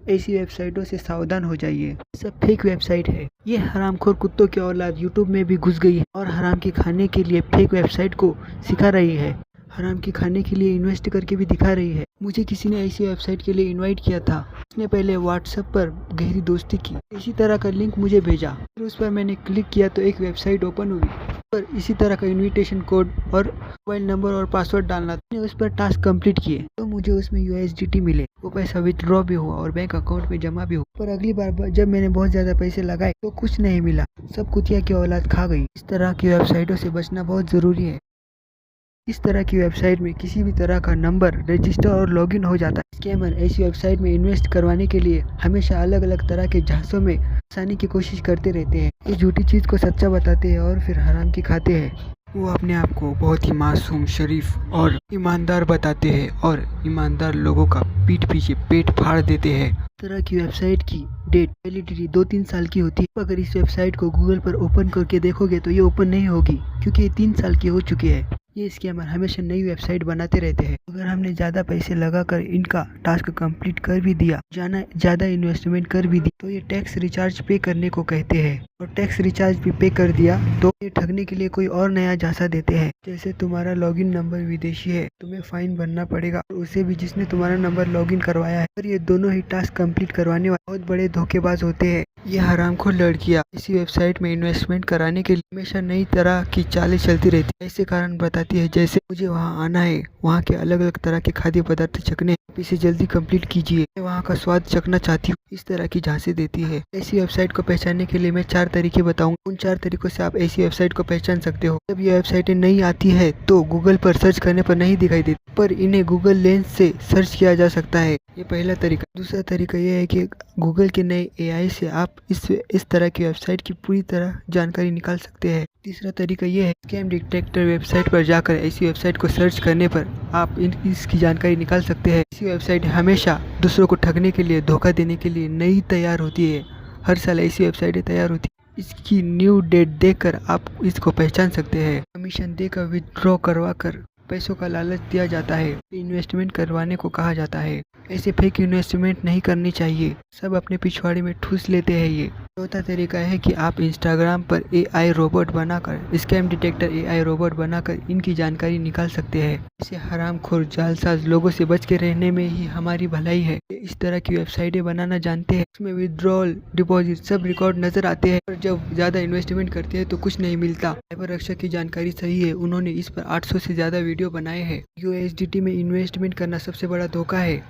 ऐसी वेबसाइटों से सावधान हो जाइए। सब फेक वेबसाइट है। ये हरामखोर कुत्तों की औलाद यूट्यूब में भी घुस गई है और हराम की खाने के लिए फेक वेबसाइट को सिखा रही है। हराम की खाने के लिए इन्वेस्ट करके भी दिखा रही है। मुझे किसी ने ऐसी वेबसाइट के लिए इनवाइट किया था। उसने पहले व्हाट्सएप पर गहरी दोस्ती की, इसी तरह का लिंक मुझे भेजा। फिर उस पर मैंने क्लिक किया तो एक वेबसाइट ओपन हुई पर इसी तरह का इनविटेशन कोड और मोबाइल नंबर और पासवर्ड डालना था। मैंने उस पर टास्क कंप्लीट किए तो मुझे उसमें USDT मिले। वो पैसा विथड्रॉ भी हुआ और बैंक अकाउंट में जमा भी हुआ। पर अगली बार जब मैंने बहुत ज्यादा पैसे लगाए तो कुछ नहीं मिला, सब कुतिया की औलाद खा गई। इस तरह की वेबसाइटों से बचना बहुत जरूरी है। इस तरह की वेबसाइट में किसी भी तरह का नंबर रजिस्टर और लॉगिन हो जाता है। स्कैमर ऐसी वेबसाइट में इन्वेस्ट करवाने के लिए हमेशा अलग अलग तरह के झांसों में फंसाने की कोशिश करते रहते हैं। ये झूठी चीज को सच्चा बताते हैं और फिर हराम की खाते हैं। वो अपने आप को बहुत ही मासूम, शरीफ और ईमानदार बताते हैं और ईमानदार लोगों का पीठ पीछे पेट फाड़ देते हैं। इस तरह की वेबसाइट की डेट वैलिडिटी 2-3 साल की होती है। अगर इस वेबसाइट को गूगल पर ओपन करके देखोगे तो ये ओपन नहीं होगी क्योंकि ये 3 साल की हो चुकी है। ये स्कैमर हमेशा नई वेबसाइट बनाते रहते हैं। अगर हमने ज्यादा पैसे लगाकर इनका टास्क कंप्लीट कर भी दिया, ज्यादा इन्वेस्टमेंट कर भी दी तो ये टैक्स रिचार्ज पे करने को कहते हैं और टैक्स रिचार्ज भी पे कर दिया तो ये ठगने के लिए कोई और नया झांसा देते हैं। जैसे तुम्हारा लॉगिन नंबर विदेशी है, तुम्हें फाइन भरना पड़ेगा और उसे भी जिसने तुम्हारा नंबर लॉगिन करवाया है। और ये दोनों ही टास्क कंप्लीट करवाने वाले बहुत बड़े धोखेबाज होते हैं। ये हरामखोर लड़कियां इसी वेबसाइट में इन्वेस्टमेंट कराने के लिए हमेशा नई तरह की चालें चलती रहती है। ऐसे कारण बताती है जैसे मुझे वहाँ आना है, वहाँ के अलग अलग तरह के खाद्य पदार्थ चखने, इसे जल्दी कंप्लीट कीजिए, मैं वहाँ का स्वाद चखना चाहती हूँ। इस तरह की झांसे देती है। ऐसी वेबसाइट को पहचानने के लिए मैं 4 तरीके बताऊंगा। उन 4 तरीकों से आप ऐसी वेबसाइट को पहचान सकते हो। जब ये वेबसाइटें नहीं आती है तो गूगल पर सर्च करने पर नहीं दिखाई देती, पर इन्हें गूगल लेंस से सर्च किया जा सकता है। ये पहला तरीका। दूसरा तरीका यह है कि गूगल के नए AI से आप इस तरह की वेबसाइट की पूरी तरह जानकारी निकाल सकते हैं। तीसरा तरीका यह है स्कैम डिटेक्टर वेबसाइट पर जाकर ऐसी वेबसाइट को सर्च करने पर आप इसकी जानकारी निकाल सकते हैं। ऐसी वेबसाइट हमेशा दूसरों को ठगने के लिए, धोखा देने के लिए नई तैयार होती है। हर साल ऐसी वेबसाइटें तैयार होती है। इसकी न्यू डेट देखकर आप इसको पहचान सकते हैं। कमीशन देकर विथड्रॉ करवा कर पैसों का लालच दिया जाता है, इन्वेस्टमेंट करवाने को कहा जाता है। ऐसे फेक इन्वेस्टमेंट नहीं करनी चाहिए, सब अपने पिछवाड़े में ठूस लेते हैं। ये चौथा तरीका है कि आप इंस्टाग्राम पर AI रोबोट बनाकर, स्कैम डिटेक्टर AI रोबोट बनाकर इनकी जानकारी निकाल सकते हैं। इसे हरामखोर जालसाज लोगों से बच के रहने में ही हमारी भलाई है। इस तरह की वेबसाइटें बनाना जानते हैं, इसमें विड्रॉल, डिपॉजिट सब रिकॉर्ड नजर आते हैं, पर जब ज्यादा इन्वेस्टमेंट करते हैं तो कुछ नहीं मिलता। साइबर रक्षक की जानकारी सही है, उन्होंने इस पर 800 से ज्यादा वीडियो बनाए हैं। USDT में इन्वेस्टमेंट करना सबसे बड़ा धोखा है।